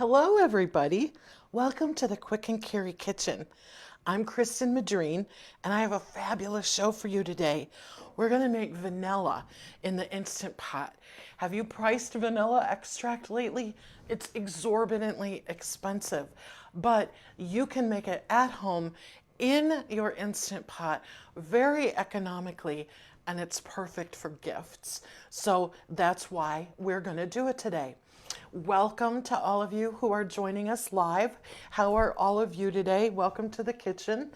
Hello, everybody. Welcome to the Quick and Carry Kitchen. I'm Kristen Madrine, and I have a fabulous show for you today. We're going to make vanilla in the Instant Pot. Have you priced vanilla extract lately? It's exorbitantly expensive, but you can make it at home in your Instant Pot very economically, and it's perfect for gifts. So that's why we're going to do it today. Welcome to all of you who are joining us live. How are all of you today? Welcome to the kitchen.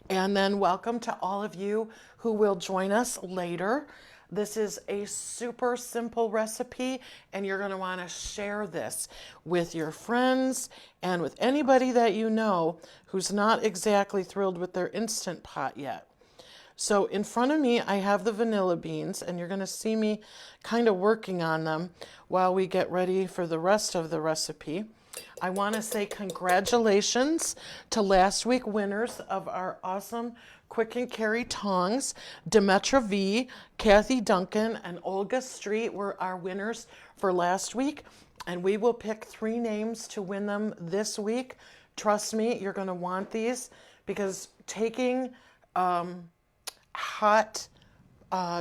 And then welcome to all of you who will join us later. This is a super simple recipe, and you're going to want to share this with your friends and with anybody that you know who's not exactly thrilled with their Instant Pot yet. So in front of me, I have the vanilla beans, and you're going to see me kind of working on them while we get ready for the rest of the recipe. I want to say congratulations to last week winners of our awesome Quick and Carry tongs. Demetra V, Kathy Duncan, and Olga Street were our winners for last week, and we will pick 3 names to win them this week. Trust me, you're going to want these because taking hot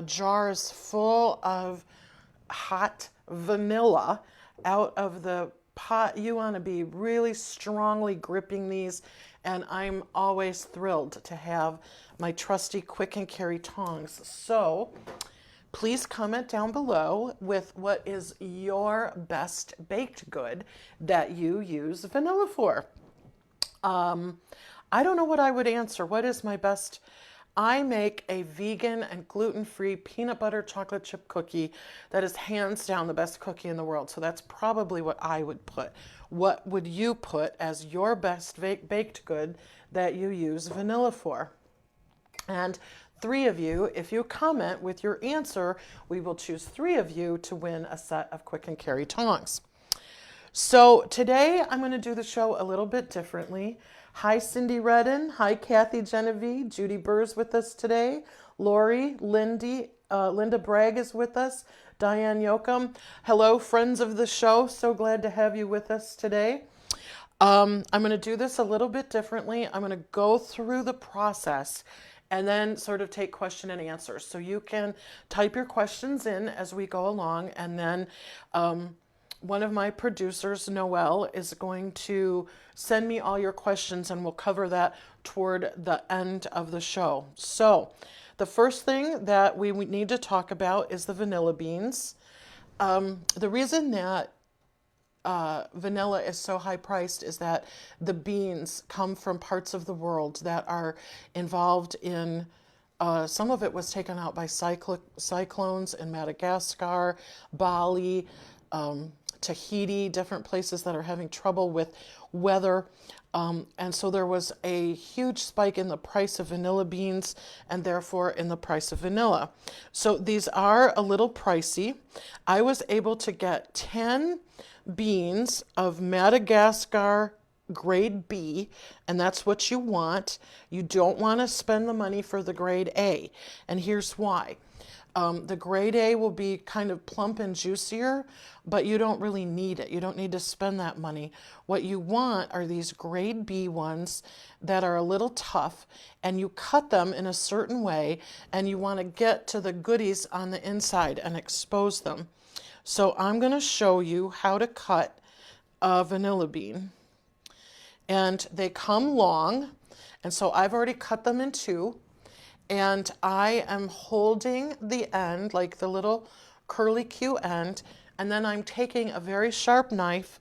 jars full of hot vanilla out of the pot. You want to be really strongly gripping these, and I'm always thrilled to have my trusty Quick and Carry tongs. So please comment down below with what is your best baked good that you use vanilla for. I don't know what I would answer. What is my best? I make a vegan and gluten-free peanut butter chocolate chip cookie that is hands down the best cookie in the world. So that's probably what I would put. What would you put as your best baked good that you use vanilla for? And 3 of you, if you comment with your answer, we will choose 3 of you to win a set of Quick and Carry tongs. So today I'm going to do the show a little bit differently. Hi, Cindy Redden. Hi, Kathy Genevieve. Judy Burr's with us today. Lori, Linda Bragg is with us. Diane Yoakum. Hello, friends of the show. So glad to have you with us today. I'm going to do this a little bit differently. I'm going to go through the process and then sort of take question and answer. So you can type your questions in as we go along, and then one of my producers, Noelle, is going to send me all your questions, and we'll cover that toward the end of the show. So the first thing that we need to talk about is the vanilla beans. The reason that vanilla is so high priced is that the beans come from parts of the world that are involved in some of it was taken out by cyclones in Madagascar, Bali, Tahiti, different places that are having trouble with weather. And so there was a huge spike in the price of vanilla beans and therefore in the price of vanilla. So these are a little pricey. I was able to get 10 beans of Madagascar Grade B, and that's what you want. You don't want to spend the money for the Grade A, and here's why. The Grade A will be kind of plump and juicier, but you don't really need it. You don't need to spend that money. What you want are these Grade B ones that are a little tough, and you cut them in a certain way, and you want to get to the goodies on the inside and expose them. So I'm going to show you how to cut a vanilla bean. And they come long, and so I've already cut them in 2. And I am holding the end, like the little curly Q end, and then I'm taking a very sharp knife,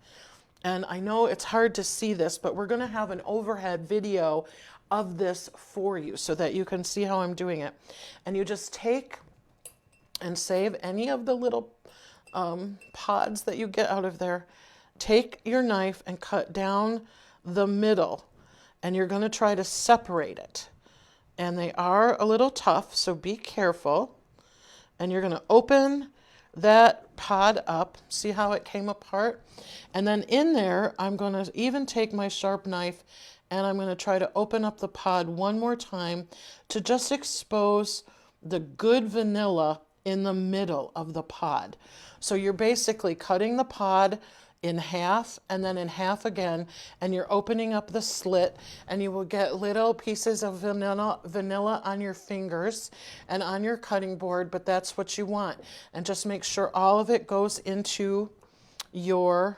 and I know it's hard to see this, but we're going to have an overhead video of this for you so that you can see how I'm doing it. And you just take and save any of the little pods that you get out of there. Take your knife and cut down the middle, and you're going to try to separate it. And they are a little tough, so be careful. And you're going to open that pod up. See how it came apart? And then in there, I'm going to even take my sharp knife, and I'm going to try to open up the pod one more time to just expose the good vanilla in the middle of the pod. So you're basically cutting the pod in half and then in half again, and you're opening up the slit, and you will get little pieces of vanilla on your fingers and on your cutting board, but that's what you want. And just make sure all of it goes into your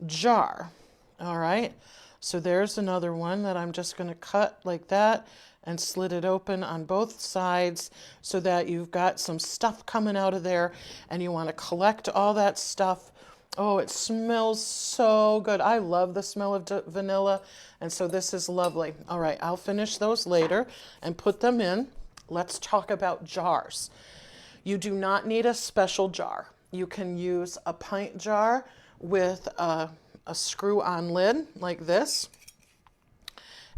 jar. All right, so there's another one that I'm just going to cut like that and slit it open on both sides so that you've got some stuff coming out of there, and you want to collect all that stuff. Oh, it smells so good. I love the smell of vanilla, and so this is lovely. All right, I'll finish those later and put them in. Let's talk about jars. You do not need a special jar. You can use a pint jar with a screw-on lid like this,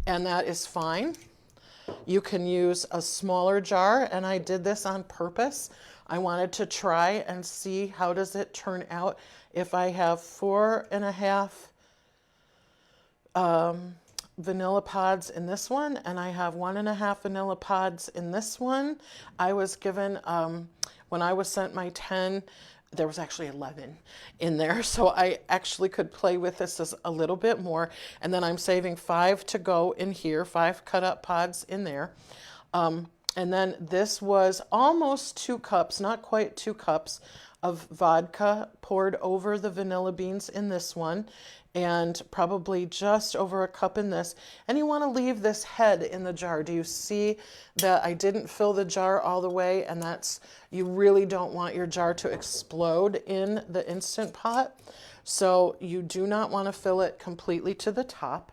and that is fine. You can use a smaller jar, and I did this on purpose. I wanted to try and see how does it turn out if I have 4.5 vanilla pods in this one, and I have 1.5 vanilla pods in this one. I was given, when I was sent my 10, there was actually 11 in there, so I actually could play with this a little bit more. And then I'm saving 5 to go in here, 5 cut up pods in there. And then this was almost 2 cups, not quite 2 cups of vodka poured over the vanilla beans in this one, and probably just over a cup in this. And you want to leave this head in the jar. Do you see that I didn't fill the jar all the way? And that's, you really don't want your jar to explode in the Instant Pot. So you do not want to fill it completely to the top.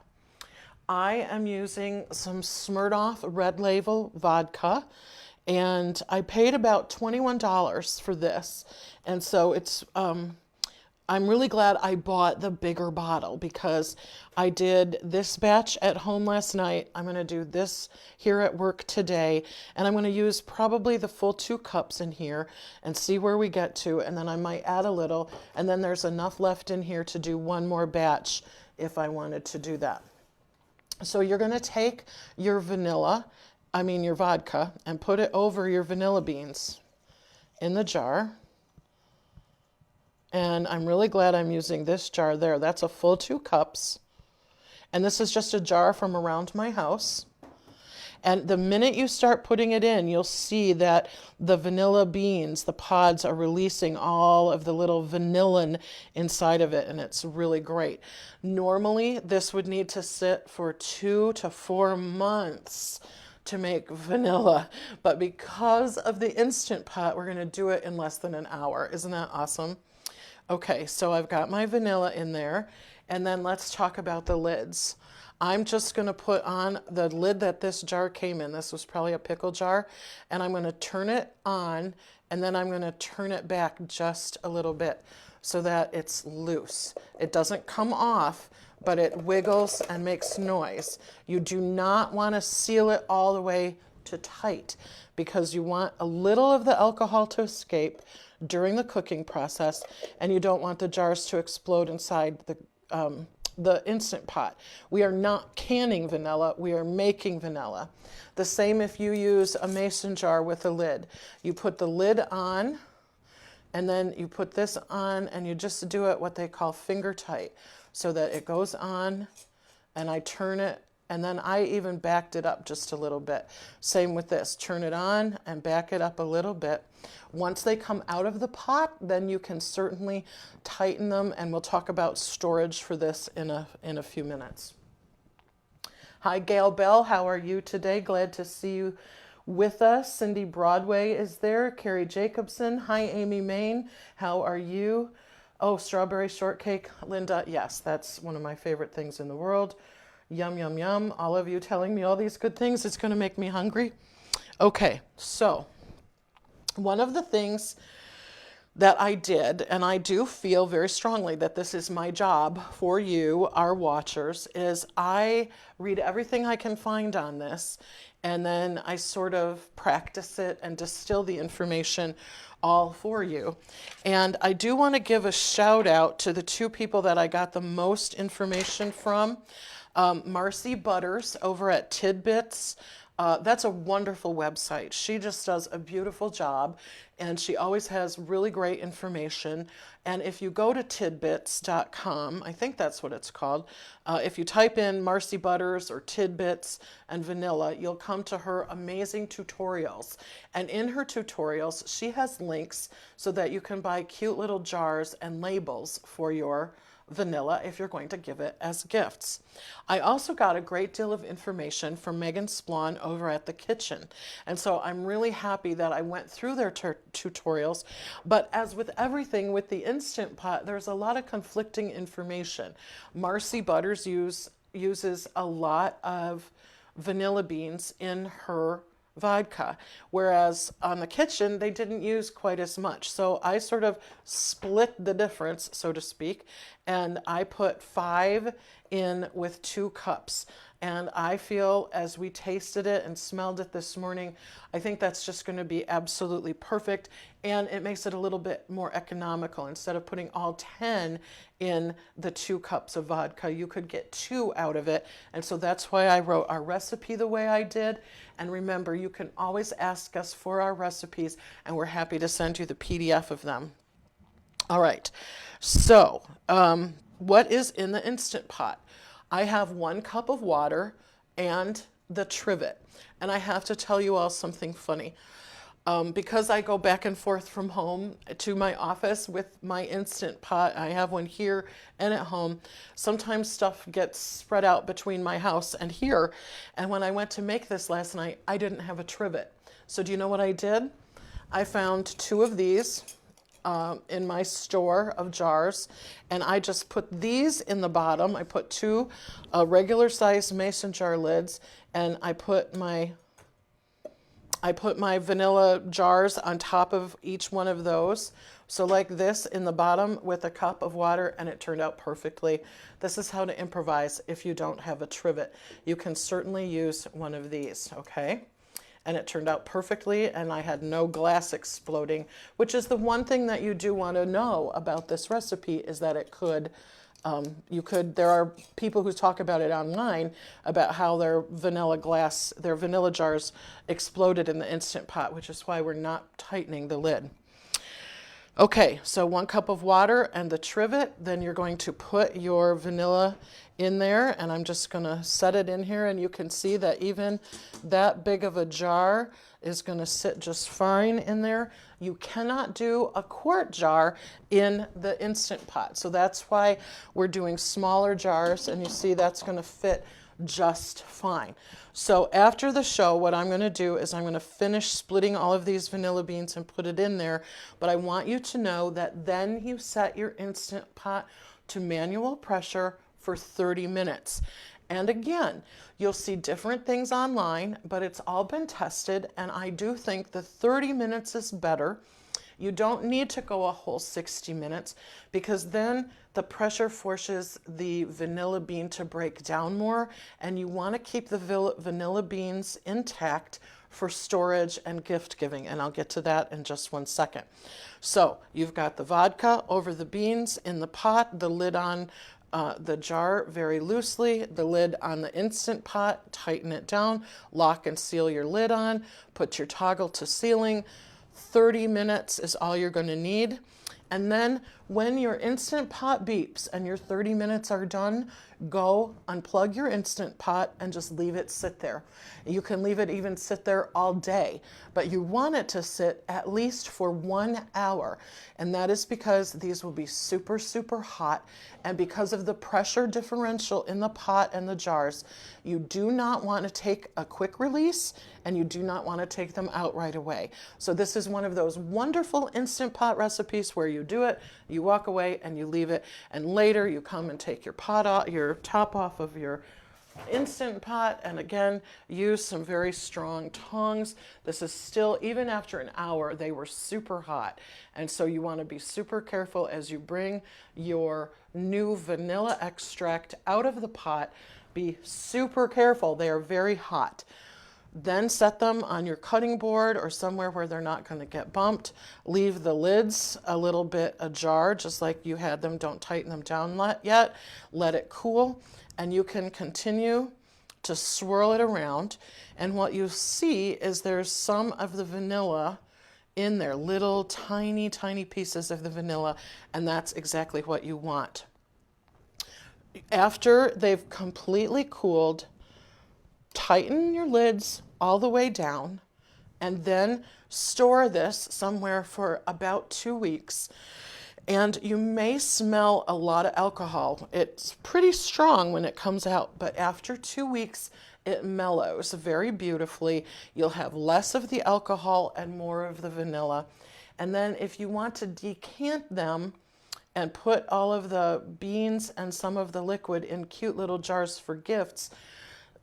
I am using some Smirnoff Red Label vodka, and I paid about $21 for this. And so it's, I'm really glad I bought the bigger bottle because I did this batch at home last night. I'm going to do this here at work today, and I'm going to use probably the full 2 cups in here and see where we get to, and then I might add a little, and then there's enough left in here to do one more batch if I wanted to do that. So you're going to take your your vodka, and put it over your vanilla beans in the jar. And I'm really glad I'm using this jar there. That's a full 2 cups. And this is just a jar from around my house. And the minute you start putting it in, you'll see that the vanilla beans, the pods, are releasing all of the little vanillin inside of it, and it's really great. Normally, this would need to sit for 2 to 4 months to make vanilla, but because of the Instant Pot, we're going to do it in less than an hour. Isn't that awesome? Okay, so I've got my vanilla in there, and then let's talk about the lids. I'm just going to put on the lid that this jar came in. This was probably a pickle jar, and I'm going to turn it on, and then I'm going to turn it back just a little bit so that it's loose. It doesn't come off, but it wiggles and makes noise. You do not want to seal it all the way to tight because you want a little of the alcohol to escape during the cooking process, and you don't want the jars to explode inside the Instant Pot. We are not canning vanilla, we are making vanilla. The same if you use a mason jar with a lid. You put the lid on, and then you put this on, and you just do it what they call finger tight, so that it goes on, and I turn it, and then I even backed it up just a little bit. Same with this, turn it on and back it up a little bit. Once they come out of the pot, then you can certainly tighten them, and we'll talk about storage for this in a few minutes. Hi, Gail Bell, how are you today? Glad to see you with us. Cindy Broadway is there. Carrie Jacobson. Hi, Amy Main, how are you? Oh, strawberry shortcake, Linda. Yes, that's one of my favorite things in the world. Yum, yum, yum. All of you telling me all these good things. It's going to make me hungry. Okay, so one of the things that I did, and I do feel very strongly that this is my job for you, our watchers, is I read everything I can find on this, and then I sort of practice it and distill the information all for you. And I do want to give a shout out to the 2 people that I got the most information from. Marcy Butters over at Tidbits That's a wonderful website. She just does a beautiful job, and she always has really great information. And if you go to tidbits.com, I think that's what it's called, if you type in Marcy Butters or Tidbits and vanilla, you'll come to her amazing tutorials. And in her tutorials, she has links so that you can buy cute little jars and labels for your vanilla if you're going to give it as gifts. I also got a great deal of information from Megan Splon over at The Kitchen. And so I'm really happy that I went through their tutorials. But as with everything with the Instant Pot, there's a lot of conflicting information. Marcy Butters uses a lot of vanilla beans in her vodka, whereas on The Kitchen they didn't use quite as much. So I sort of split the difference, so to speak, and I put 5 in with 2 cups. And I feel, as we tasted it and smelled it this morning, I think that's just going to be absolutely perfect, and it makes it a little bit more economical. Instead of putting all 10 in the 2 cups of vodka, you could get 2 out of it. And so that's why I wrote our recipe the way I did. And remember, you can always ask us for our recipes, and we're happy to send you the PDF of them. All right, so what is in the Instant Pot? I have 1 cup of water and the trivet. And I have to tell you all something funny. Because I go back and forth from home to my office with my Instant Pot, I have one here and at home. Sometimes stuff gets spread out between my house and here. And when I went to make this last night, I didn't have a trivet. So do you know what I did? I found 2 of these in my store of jars, and I just put these in the bottom. I put 2 regular sized mason jar lids, and I put my vanilla jars on top of each one of those. So like this in the bottom with a cup of water, and it turned out perfectly. This is how to improvise if you don't have a trivet. You can certainly use one of these, okay? And it turned out perfectly, and I had no glass exploding, which is the one thing that you do want to know about this recipe, is that it could, there are people who talk about it online about how their vanilla jars exploded in the Instant Pot, which is why we're not tightening the lid. Okay, so 1 cup of water and the trivet, then you're going to put your vanilla in there, and I'm just going to set it in here, and you can see that even that big of a jar is going to sit just fine in there. You cannot do a quart jar in the Instant Pot, so that's why we're doing smaller jars, and you see that's going to fit just fine. So after the show, what I'm going to do is I'm going to finish splitting all of these vanilla beans and put it in there. But I want you to know that then you set your Instant Pot to manual pressure for 30 minutes. And again, you'll see different things online, but it's all been tested, and I do think the 30 minutes is better. You don't need to go a whole 60 minutes, because then the pressure forces the vanilla bean to break down more, and you want to keep the vanilla beans intact for storage and gift giving, and I'll get to that in just 1 second. So you've got the vodka over the beans in the pot, the lid on the jar very loosely, the lid on the Instant Pot, tighten it down, lock and seal your lid on, put your toggle to sealing. 30 minutes is all you're going to need. And then when your Instant Pot beeps and your 30 minutes are done, go unplug your Instant Pot and just leave it sit there. You can leave it even sit there all day, but you want it to sit at least for 1 hour. And that is because these will be super, super hot. And because of the pressure differential in the pot and the jars, you do not want to take a quick release, and you do not want to take them out right away. So this is one of those wonderful Instant Pot recipes where you do it, you walk away and you leave it, and later you come and take your pot off, your top off of your Instant Pot, and again use some very strong tongs. This is still, even after an hour, they were super hot, and so you want to be super careful as you bring your new vanilla extract out of the pot. Be super careful, they are very hot. Then set them on your cutting board or somewhere where they're not going to get bumped. Leave the lids a little bit ajar, just like you had them. Don't tighten them down yet. Let it cool, and you can continue to swirl it around, and what you see is there's some of the vanilla in there, little tiny, tiny pieces of the vanilla, and that's exactly what you want. After they've completely cooled, tighten your lids all the way down, and then store this somewhere for about 2 weeks. And you may smell a lot of alcohol. It's pretty strong when it comes out, but after 2 weeks, it mellows very beautifully. You'll have less of the alcohol and more of the vanilla. And then if you want to decant them and put all of the beans and some of the liquid in cute little jars for gifts,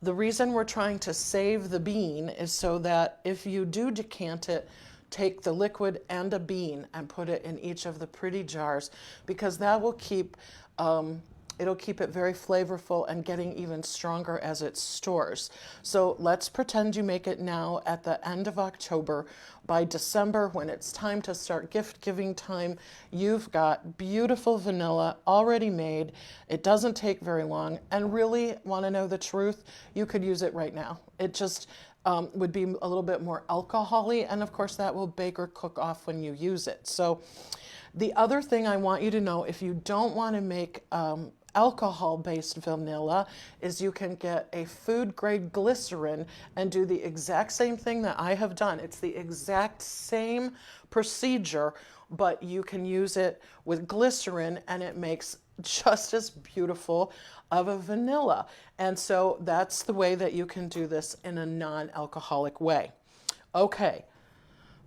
the reason we're trying to save the bean is so that if you do decant it, take the liquid and a bean and put it in each of the pretty jars, because that will keep it'll keep it very flavorful and getting even stronger as it stores. So let's pretend you make it now at the end of October. By December, when it's time to start gift giving time, you've got beautiful vanilla already made. It doesn't take very long, and really want to know the truth, you could use it right now. It just would be a little bit more alcohol-y, and of course that will bake or cook off when you use it. So the other thing I want you to know, if you don't want to make alcohol-based vanilla, is you can get a food-grade glycerin and do the exact same thing that I have done. It's the exact same procedure, but you can use it with glycerin and it makes just as beautiful of a vanilla. And so that's the way that you can do this in a non-alcoholic way. Okay.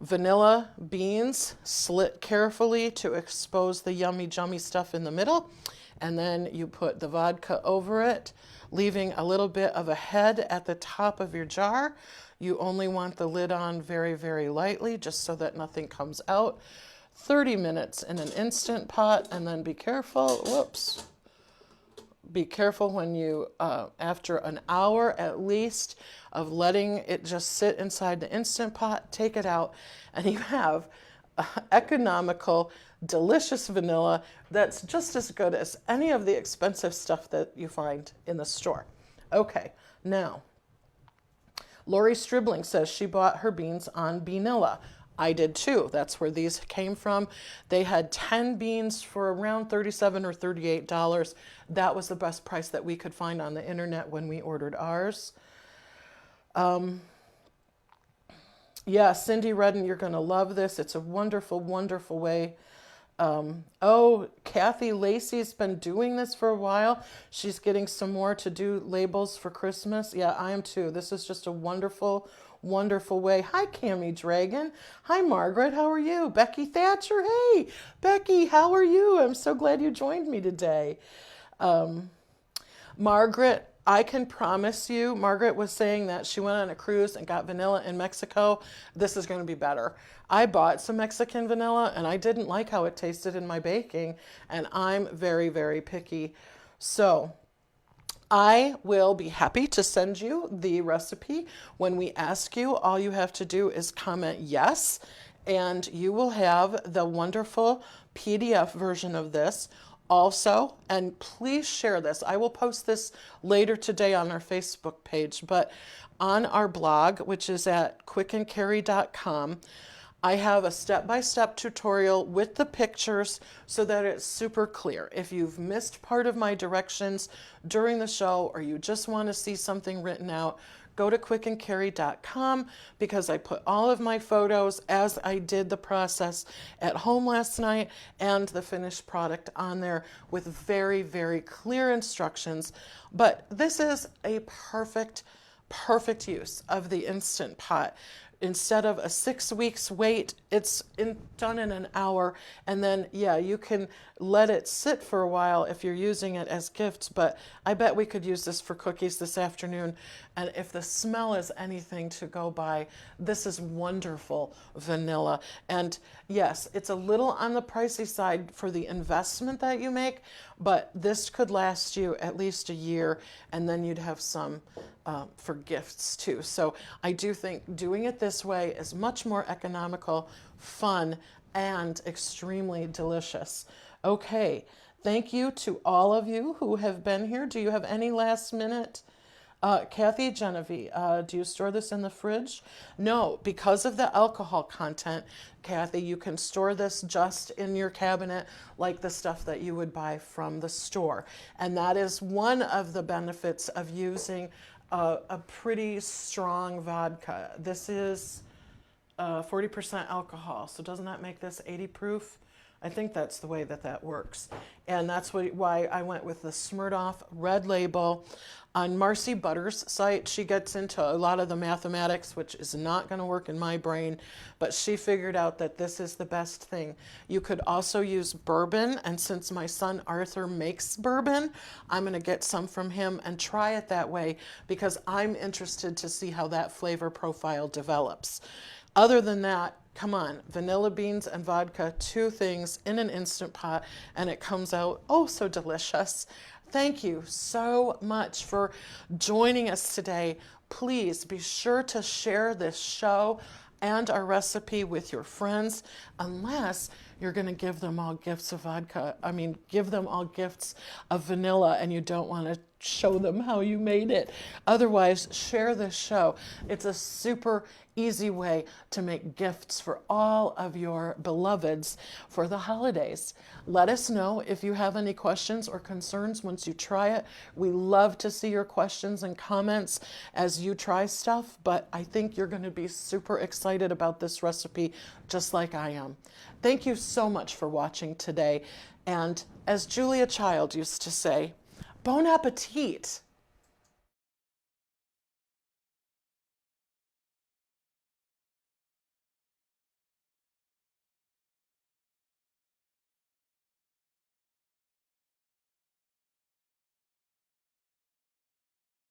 Vanilla beans, slit carefully to expose the yummy, jummy stuff in the middle. And then you put the vodka over it, leaving a little bit of a head at the top of your jar. You only want the lid on very, very lightly, just so that nothing comes out. 30 minutes in an Instant Pot, and then be careful, whoops. Be careful when you, after an hour at least of letting it just sit inside the Instant Pot, take it out, and you have economical, delicious vanilla that's just as good as any of the expensive stuff that you find in the store. Okay, now, Lori Stribling says she bought her beans on Beanilla. I did too. That's where these came from. They had 10 beans for around $37 or $38. That was the best price that we could find on the internet when we ordered ours. Yeah, Cindy Redden, you're going to love this. It's a wonderful, wonderful way. Oh, Kathy Lacey's been doing this for a while. She's getting some more to do labels for Christmas. Yeah, I am too. This is just a wonderful, wonderful way. Hi, Cammie Dragon. Hi, Margaret. How are you? Becky Thatcher. Hey, Becky, how are you? I'm so glad you joined me today. Margaret, I can promise you, Margaret was saying that she went on a cruise and got vanilla in Mexico. This is going to be better. I bought some Mexican vanilla and I didn't like how it tasted in my baking, and I'm very, very picky. So I will be happy to send you the recipe. When we ask you, all you have to do is comment yes, and you will have the wonderful PDF version of this. Also, and please share this. I will post this later today on our Facebook page, but on our blog, which is at quickandcarry.com, I have a step-by-step tutorial with the pictures so that it's super clear. If you've missed part of my directions during the show, or you just want to see something written out, go to quickandcarry.com, because I put all of my photos as I did the process at home last night and the finished product on there with very, very clear instructions. But this is a perfect use of the Instant Pot. Instead of a 6 weeks wait, it's done in an hour. And then, yeah, you can let it sit for a while if you're using it as gifts. But I bet we could use this for cookies this afternoon. And if the smell is anything to go by, this is wonderful vanilla. And yes, it's a little on the pricey side for the investment that you make, but this could last you at least a year, and then you'd have some for gifts too. So I do think doing it this way is much more economical, fun, and extremely delicious. Okay, thank you to all of you who have been here. Do you have any last minute Kathy Genevieve, do you store this in the fridge? No, because of the alcohol content, Kathy, you can store this just in your cabinet like the stuff that you would buy from the store. And that is one of the benefits of using a pretty strong vodka. This is 40% alcohol, so doesn't that make this 80 proof? I think that's the way that that works. And that's why I went with the Smirnoff Red Label. On Marcy Butter's site, she gets into a lot of the mathematics, which is not going to work in my brain, but she figured out that this is the best thing. You could also use bourbon, and since my son Arthur makes bourbon, I'm going to get some from him and try it that way because I'm interested to see how that flavor profile develops. Other than that, come on, vanilla beans and vodka, two things in an Instant Pot, and it comes out oh so delicious. Thank you so much for joining us today. Please be sure to share this show and our recipe with your friends, unless you're going to give them all gifts of vodka. I mean, give them all gifts of vanilla and you don't want to show them how you made it. Otherwise, share this show. It's a super easy way to make gifts for all of your beloveds for the holidays. Let us know if you have any questions or concerns once you try it. We love to see your questions and comments as you try stuff, but I think you're going to be super excited about this recipe just like I am. Thank you so much for watching today. And as Julia Child used to say, bon appetit.